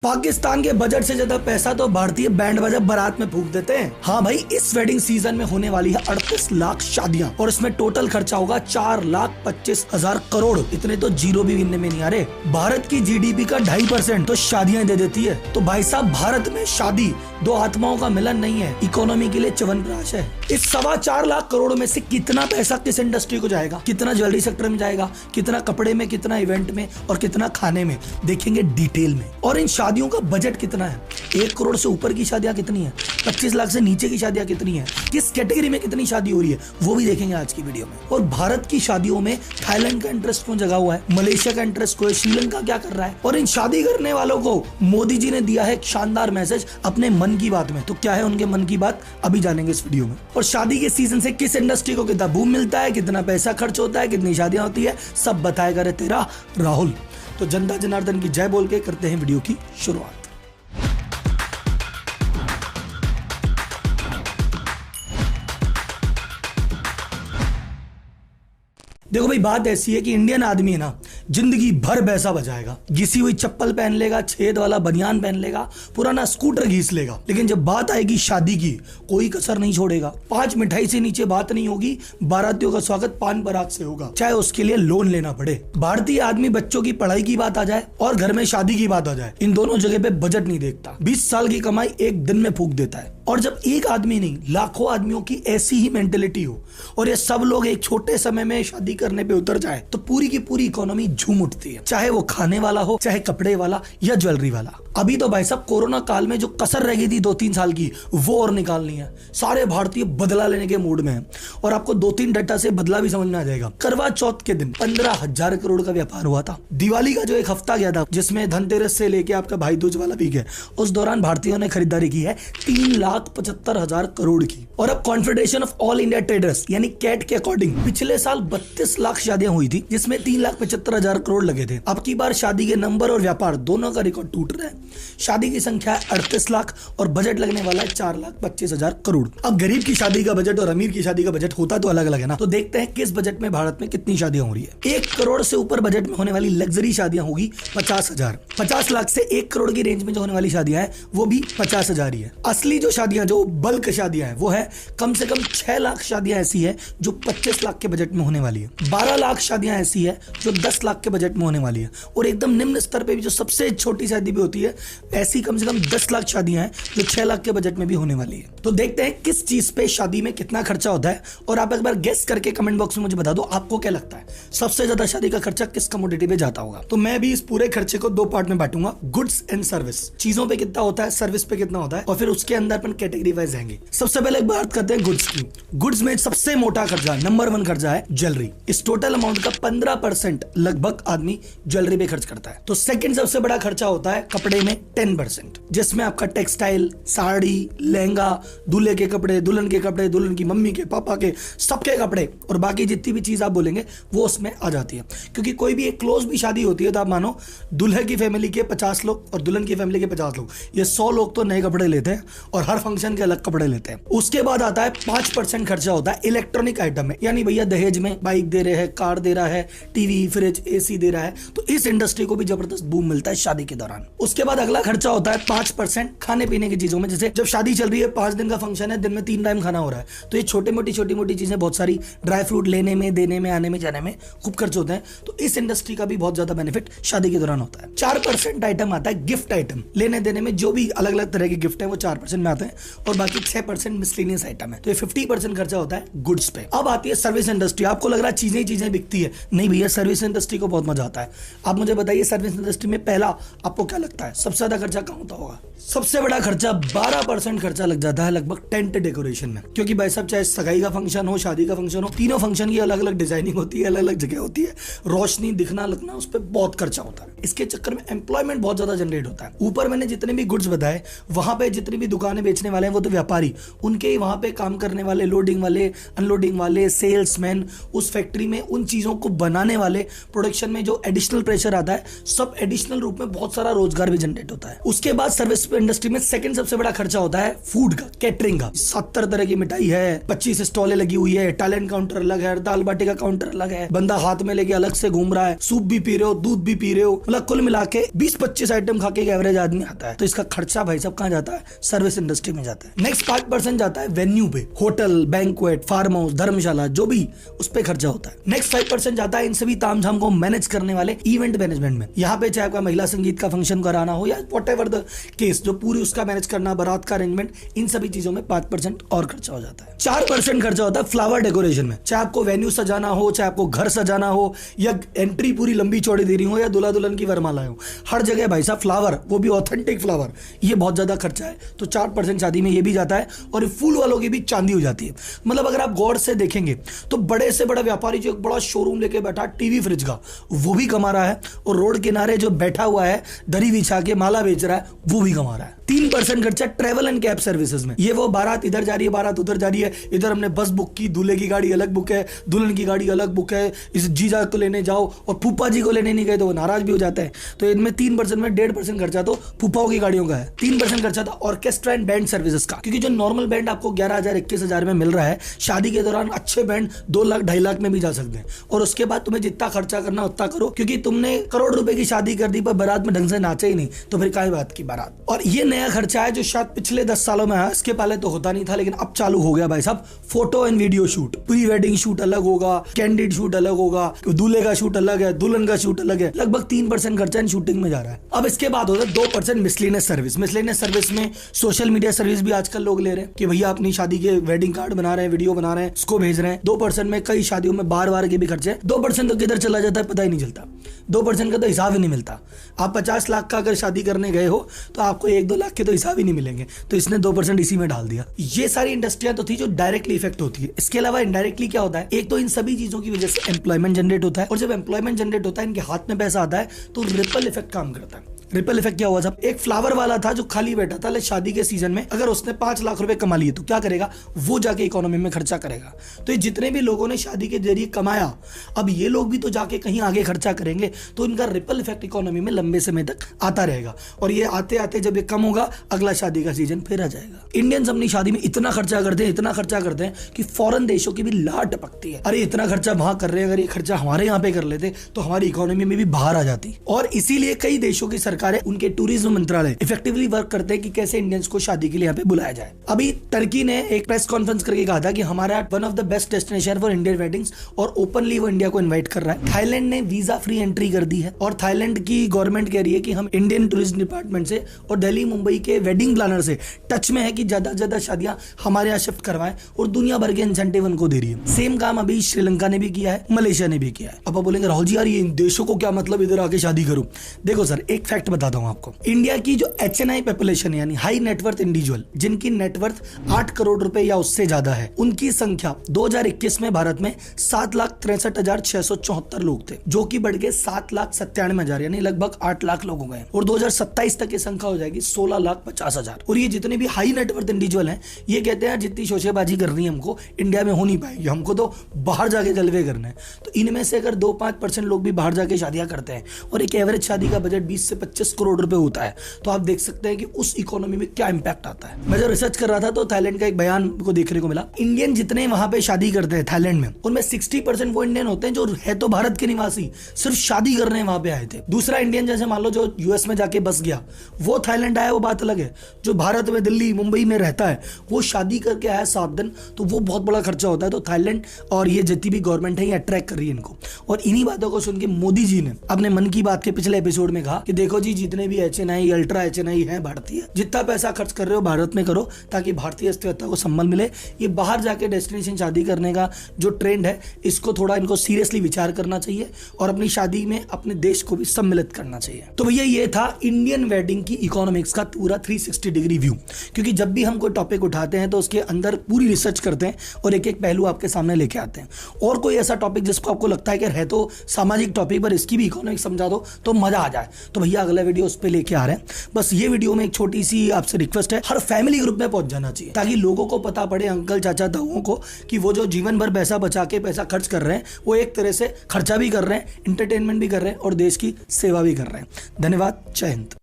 पाकिस्तान के बजट से ज्यादा पैसा तो भारतीय बैंड बाजा बारात में फूंक देते हैं। हाँ भाई, इस वेडिंग सीजन में होने वाली है 38 लाख शादियां और इसमें टोटल खर्चा होगा 4,25,000 करोड़। इतने तो जीरो भी गिनने में नहीं आ रहे। भारत की जीडीपी का 2.5% तो शादियां दे देती है। तो भाई साहब, भारत में शादी दो आत्माओं का मिलन नहीं है, इकोनॉमी के लिए च्यवनप्राश है। इस 4.25 लाख करोड़ में से कितना पैसा किस इंडस्ट्री को जाएगा, कितना ज्वेलरी सेक्टर में जाएगा, कितना कपड़े में, कितना इवेंट में और कितना खाने में, देखेंगे डिटेल में। और इन शादियों का बजट कितना है, 1 करोड़ से ऊपर की शादियां कितनी है, 25 लाख से नीचे की शादियां कितनी है, किस कैटेगरी में कितनी शादी हो रही है, वो भी देखेंगे आज की वीडियो में। और भारत की शादियों में थाईलैंड का इंटरेस्ट क्यों जगा हुआ है, मलेशिया का इंटरेस्ट क्यों है, श्रीलंका क्या कर रहा है। और इन शादी करने वालों को मोदी जी ने दिया है एक शानदार मैसेज अपने मन की बात में। तो क्या है उनके मन की बात, अभी जानेंगे इस वीडियो में। और शादी के सीजन से किस इंडस्ट्री को कितना बूम मिलता है, कितना पैसा खर्च होता है, कितनी शादियां होती है, सब बताएगा रे तेरा राहुल। तो जनता जनार्दन की जय बोल के करते हैं वीडियो की शुरुआत। देखो भाई, बात ऐसी है कि इंडियन आदमी है ना, जिंदगी भर पैसा बचाएगा, घिसी हुई चप्पल पहन लेगा, छेद वाला बनियान पहन लेगा, पुराना स्कूटर घिस लेगा, लेकिन जब बात आएगी शादी की कोई कसर नहीं छोड़ेगा। 5 मिठाई से नीचे बात नहीं होगी, बारातियों का स्वागत पान पराग से होगा, चाहे उसके लिए लोन लेना पड़े। भारतीय आदमी बच्चों की पढ़ाई की बात आ जाए और घर में शादी की बात आ जाए, इन दोनों जगह पे बजट नहीं देखता। 20 साल की कमाई एक दिन में फूंक देता है। और जब एक आदमी नहीं, लाखों आदमियों की ऐसी ही मेंटेलिटी हो और ये सब लोग एक छोटे समय में शादी करने पे उतर जाए, तो पूरी की पूरी इकोनॉमी झूम उठती है, चाहे वो खाने वाला हो, चाहे कपड़े वाला या ज्वेलरी वाला। अभी तो भाई साहब, कोरोना काल में जो कसर रह गई थी 2-3 साल की, वो और निकालनी है। सारे भारतीय बदला लेने के मूड में हैं और आपको 2-3 डाटा से बदला भी समझ में आ जाएगा। करवा चौथ के दिन 15,000 करोड़ का व्यापार हुआ था। दिवाली का जो एक हफ्ता गया था, जिसमें धनतेरस से लेके आपका भाई दूज वाला वीक है, उस दौरान भारतीयों ने खरीदारी की है 3,75,000 करोड़ की। और अब confederation of all India traders यानी कैट के अकॉर्डिंग पिछले साल 32 लाख शादियां हुई थी, जिसमें 3,75,000 करोड़ लगे थे। अब की बार शादी के नंबर और व्यापार दोनों का रिकॉर्ड टूट रहा है। शादी की संख्या है 38 लाख और बजट लगने वाला है 4,25,000 करोड़। अब गरीब की शादी का बजट और अमीर की शादी का बजट होता तो अलग अलग है ना। तो देखते हैं किस बजट में भारत में कितनी शादियां हो रही है। 1 करोड़ से ऊपर बजट में होने वाली लग्जरी शादियां होगी 50,000। 50 लाख से 1 करोड़ की रेंज में जो होने वाली शादियां हैं वो भी 50,000 ही है। असली जो शादियां, जो बल्क शादियां हैं, वो है कम से कम 6 लाख शादियां ऐसी है जो 25 लाख के बजट में होने वाली है। 12 लाख शादियां ऐसी है जो 10 लाख के बजट में होने वाली है। और एकदम निम्न स्तर पे भी जो सबसे छोटी शादी भी होती है, ऐसी कम से कम 10 लाख शादियां हैं जो 6 लाख के बजट में भी होने वाली है। तो देखते हैं किस चीज पे शादी में कितना खर्चा होता है। और आप एक बार गेस करके कमेंट बॉक्स में मुझे बता दो, आपको क्या लगता है सबसे ज्यादा शादी का खर्चा किस कमोडिटी पे जाता होगा। तो मैं भी इस पूरे खर्चे को 2 पार्ट में बांटूंगा, गुड्स एंड सर्विस। चीजों पे कितना होता है, सर्विस पे कितना होता है, और फिर उसके अंदर अपन कैटेगरी वाइज जाएंगे। सबसे पहले बात करते हैं गुड्स की। गुड्स में सबसे मोटा खर्चा, नंबर 1 खर्चा है ज्वेलरी। इस टोटल अमाउंट का 15% लगभग आदमी ज्वेलरी पे खर्च करता है। तो सेकंड सबसे बड़ा खर्चा होता है कपड़े में 10%, जिसमें आपका टेक्सटाइल, साड़ी, लहंगा, दूल्हे के कपड़े, दुल्हन के कपड़े, दुल्हन की मम्मी के, पापा के, सबके कपड़े और बाकी जितनी भी चीज आप बोलेंगे वो उसमें आ जाती है। क्योंकि कोई भी एक क्लोज भी शादी होती है तो आप मानो दूल्हे की फैमिली के 50 लोग और दुल्हन की फैमिली के 50 लोग, ये 100 लोग तो नए कपड़े लेते हैं और हर फंक्शन के अलग कपड़े लेते हैं। उसके बाद आता है 5% खर्चा होता है इलेक्ट्रॉनिक आइटम में, यानी भैया दहेज में बाइक दे रहे हैं, कार दे रहा है, टीवी, फ्रिज, एसी दे रहा है, तो इस इंडस्ट्री को भी जबरदस्त बूम मिलता है शादी के दौरान। उसके बाद अगला खर्चा होता है 5% खाने पीने की चीजों में। जैसे जब शादी चल रही है, 5 दिन का फंक्शन है, दिन में 3 टाइम खाना हो रहा है, तो ये छोटी मोटी चीजें, बहुत सारी ड्राई फ्रूट लेने में, देने में, आने में, जाने में खूब खर्च होते हैं। तो इस इंडस्ट्री का भी बहुत ज्यादा बेनिफिट शादी के दौरान होता है। 4% आइटम आता है गिफ्ट आइटम, लेने देने में जो भी अलग अलग तरह के गिफ्ट है वो 4% में आते हैं और बाकी 6% मिसलेनियस आइटम है। तो ये 50% खर्चा होता है गुड्स पे। अब आती है सर्विस इंडस्ट्री। आपको लग रहा है चीजें बिकती है, नहीं भैया, सर्विस इंडस्ट्री को बहुत मजा आता है। आप मुझे बताइए, सर्विस इंडस्ट्री में पहला आपको क्या लगता है सबसे ज्यादा खर्चा कहाँ होता होगा? सबसे बड़ा खर्चा 12% खर्चा लग जाता है लगभग टेंट डेकोरेशन में। क्योंकि भाई साहब, चाहे सगाई का फंक्शन हो, शादी का फंक्शन हो, तीनों फंक्शन की अलग अलग डिजाइनिंग होती है, अलग अलग जगह होती है, रोशनी, दिखना, लगना, उस पर बहुत खर्चा होता है। इसके चक्कर में एम्प्लॉयमेंट बहुत ज्यादा जनरेट होता है। ऊपर मैंने जितने भी गुड्स बताए, वहां पे जितनी भी दुकानें बेचने वाले हैं वो तो व्यापारी, उनके ही वहां पे काम करने वाले, लोडिंग वाले, अनलोडिंग वाले, सेल्समैन, उस फैक्ट्री में उन चीजों को बनाने वाले, प्रोडक्शन में जो एडिशनल प्रेशर आता है, सब एडिशनल रूप में बहुत सारा रोजगार भी जनरेट होता होता है। उसके बाद सर्विस इंडस्ट्री में सेकंड सबसे बड़ा खर्चा होता है फूड का, कैटरिंग का। 70 तरह की मिठाई है, 25 स्टॉलें लगी हुई है, टैलेंट काउंटर अलग है, दाल बाटी का काउंटर अलग है, बंदा हाथ में लेके अलग से घूम रहा है, सूप भी पी रहे हो, दूध भी पी रहे हो, मतलब कुल मिला के 20-25 आइटम खा के एक एवरेज आदमी आता है। तो इसका खर्चा भाई साहब कहां जाता है? सर्विस इंडस्ट्री में जाता है। नेक्स्ट 5% जाता है वेन्यू पे, होटल, बैंक्वेट, फार्म हाउस, धर्मशाला, जो भी उस पे खर्चा होता है। नेक्स्ट 5% जाता है इन सभी तामझाम को मैनेज करने वाले इवेंट मैनेजमेंट में। यहाँ पे चाहे आपका महिला संगीत का फंक्शन कराना हो या व्हाटएवर द केस, जो पूरी उसका मैनेज करना, बारात का अरेंजमेंट, इन सभी चीजों में 5% और खर्चा हो जाता है। 4% खर्चा होता है फ्लावर डेकोरेशन में। चाहे आपको वेन्यू सजाना हो, चाहे आपको घर सजाना हो, या एंट्री पूरी लंबी चौड़ी देनी हो, या दूल्हा दुल्हन की वरमाला हो, हर जगह भाई साहब फ्लावर, वो भी ऑथेंटिक फ्लावर, ये बहुत ज्यादा खर्चा है। तो 4% शादी में ये भी जाता है। और फूल वालों की भी चांदी हो जाती है। मतलब अगर आप गौर से देखेंगे तो बड़े से बड़ा व्यापारी जो एक बड़ा शोरूम लेके बैठा टीवी फ्रिज का, वो भी कमा रहा है, और रोड किनारे जो बैठा हुआ है दरी बिछा के माला बेच रहा है, वो भी कमा रहा है। 3% खर्चा ट्रेवल एंड कैब सर्विसेज में। ये वो बारात इधर जा रही है, बारात उधर जा रही है, इधर हमने बस बुक की, दूल्हे की गाड़ी अलग बुक है, दुल्हन की गाड़ी अलग बुक है, इस जीजा को लेने जाओ और फूफा जी को लेने नहीं गए तो वो नाराज भी हो जाते हैं। तो इनमें 3% में 1.5% खर्चा तो फूफाओं की गाड़ियों का है। 3% खर्चा था ऑर्केस्ट्रा एंड बैंड सर्विसेज का, क्योंकि जो नॉर्मल बैंड आपको 11,000 21,000 में मिल रहा है, शादी के दौरान अच्छे बैंड 2 लाख 2.5 लाख में भी जा सकते हैं। और उसके बाद तुम्हें जितना खर्चा करना उतना करो, क्योंकि तुमने करोड़ रुपए की शादी कर दी पर बारात में ढंग से नाचे ही नहीं, तो फिर काय बात की बारात। और ये नया खर्चा है जो शायद पिछले 10 सालों में है, इसके पहले तो होता नहीं था, लेकिन अब चालू हो गया भाई साहब। Photo and video shoot, pre wedding shoot अलग होगा, कैंडिड शूट अलग होगा, दूल्हे का शूट अलग है, दुल्हन का शूट अलग है। लगभग 3% खर्चा इन शूटिंग में जा रहा है। अब इसके बाद होता है 2% मिसलेनियस सर्विस। मिसलेनियस सर्विस में सोशल मीडिया सर्विस भी आजकल लोग ले रहे हैं कि भैया अपनी शादी के वेडिंग कार्ड बना रहे हैं, वीडियो बना रहे हैं, उसको भेज रहे हैं। 2% में कई शादियों में बार के भी खर्चे। 2% तो किधर चला जाता है पता ही नहीं चलता। 2% का तो हिसाब ही नहीं मिलता। आप 50 लाख का अगर शादी करने गए हो तो आपको 1-2 लाख के तो हिसाब ही नहीं मिलेंगे। तो इसने 2% इसी में डाल दिया। ये सारी इंडस्ट्रियां तो थी जो डायरेक्टली इफेक्ट होती है। इसके अलावा इनडायरेक्टली क्या होता है, एक तो इन सभी चीजों की वजह से एम्प्लॉयमेंट जनरेट होता है, और जब एम्प्लॉयमेंट जनरेट होता है, इनके हाथ में पैसा आता है, तो रिपल इफेक्ट काम करता है। रिपल इफेक्ट क्या हुआ साहब? एक फ्लावर वाला था जो खाली बैठा था, ले शादी के सीजन में अगर उसने 5 लाख रुपए कमा लिए तो क्या करेगा? वो जाके इकोनॉमी में खर्चा करेगा। तो ये जितने भी लोगों ने शादी के जरिए कमाया, अब ये लोग भी तो जाके कहीं आगे खर्चा करेंगे, तो इनका रिपल इफेक्ट इकोनॉमी में लंबे समय तक आता रहेगा। और ये आते आते जब ये कम होगा, अगला शादी का सीजन फिर आ जाएगा। इंडियंस अपनी शादी में इतना खर्चा करते हैं, इतना खर्चा करते हैं कि फॉरेन देशों की भी लाट टपकती है। अरे इतना खर्चा वहां कर रहे हैं, अगर ये खर्चा हमारे यहाँ पे कर लेते तो हमारी इकोनॉमी में भी बाहर आ जाती। और इसीलिए कई देशों की सरकारें, उनके टूरिज्म मंत्रालय इफेक्टिवली वर्क करते हैं कि कैसे इंडियंस को शादी के लिए यहाँ पे बुलाया जाए। अभी टर्की ने एक प्रेस कॉन्फ्रेंस करके कहा था कि हमारा one of the best destination for Indian weddings, और ओपनली वो इंडिया को इनवाइट कर रहा है। थाईलैंड ने वीजा फ्री एंट्री कर दी है, और थाईलैंड की गवर्नमेंट कह रही है कि हम इंडियन टूरिज्म डिपार्टमेंट से और दिल्ली मुंबई के वेडिंग प्लानर से टच में है कि ज्यादा से ज्यादा शादियां हमारे यहाँ शिफ्ट करवाएं, और दुनिया भर के इंसेंटिव उनको दे रही है। सेम काम अभी श्रीलंका ने भी किया है, मलेशिया ने भी किया है। अब आप बोलेंगे राहुल जी यार ये इन देशों को क्या मतलब इधर आके शादी करूं? देखो सर, एक फैक्ट बताता हूं आपको। इंडिया की जो HNI पॉपुलेशन यानी हाई नेटवर्थ इंडिविजुअल, जिनकी नेटवर्थ 8 करोड़ रुपए या उससे ज्यादा है, उनकी संख्या 2021 में भारत में 7,63,674 लोग थे, जो कि बढ़ के 7,97,000 यानी लगभग 8 लाख लोग हो गए। और 2027 तक ये संख्या हो जाएगी 16,50,000। और ये जितने भी हाई नेटवर्थ इंडिविजुअल हैं, ये कहते हैं जितनी शोशेबाजी करनी है हमको इंडिया में हो नहीं पाएगी, हमको तो बाहर जाके जलवे करने हैं। तो इनमें से अगर 2-5% लोग भी बाहर जाके शादियां करते हैं, और एक एवरेज शादी का बजट 20 से 25 करोड़ रुपए होता है, तो आप देख सकते हैं कि उस इकोनॉमी में क्या इंपैक्ट आता है। मैं जब रिसर्च कर रहा था तो थाईलैंड का एक बयान को देखने को मिला। इंडियन जितने वहां पे शादी करते हैं थाईलैंड में, उनमें 60% वो इंडियन होते हैं जो है तो भारत के निवासी, सिर्फ शादी करने वहां पे आए थे। दूसरा इंडियन जैसे मान लो जो यूएस में जाके बस गया, वो थाईलैंड आया, वो बात अलग है। जो भारत में दिल्ली मुंबई में रहता है, वो शादी करके आया 7 दिन, तो वो बहुत बड़ा खर्चा होता है। तो थाईलैंड और ये जितनी भी गवर्नमेंट है ये अट्रैक्ट कर रही है इनको। और इन्हीं बातों को सुन के मोदी जी ने अपने मन की बात के पिछले एपिसोड में कहा कि देखो जी, जितने भी HNI अल्ट्रा HNI है भारतीय, जितना पैसा खर्च कर रहे हो भारत में करो, ताकि भारतीय अर्थव्यवस्था को संबल मिले। ये बाहर जाके डेस्टिनेशन शादी करने का जो ट्रेंड है, इसको थोड़ा इनको सीरियसली विचार करना चाहिए, और अपनी शादी में अपने देश को भी सम्मिलित करना चाहिए। तो भैया ये था इंडियन वेडिंग की इकोनॉमिक्स का पूरा 360 डिग्री व्यू। क्योंकि जब भी हम कोई टॉपिक उठाते हैं तो उसके अंदर पूरी रिसर्च करते हैं और एक एक पहलू आपके सामने लेके आते हैं। और कोई ऐसा टॉपिक जिसको आपको लगता है कि है तो सामाजिक टॉपिक पर इसकी भी इकोनॉमिक्स समझा दो तो मजा आ जाए, तो भैया अगला वीडियो उस पर लेके आ रहे हैं। बस ये वीडियो में एक छोटी सी आपसे रिक्वेस्ट है, हर फैमिली ग्रुप में पहुंच जाना चाहिए, ताकि लोगों को पता पड़े, अंकल चाचा ताऊओं को, कि वो जो जीवन भर पैसा बचा के पैसा खर्च कर रहे हैं, वो एक तरह से खर्चा भी कर रहे हैं, इंटरटेनमेंट भी कर रहे हैं और देश की सेवा भी कर रहे हैं। धन्यवाद। जय हिंद।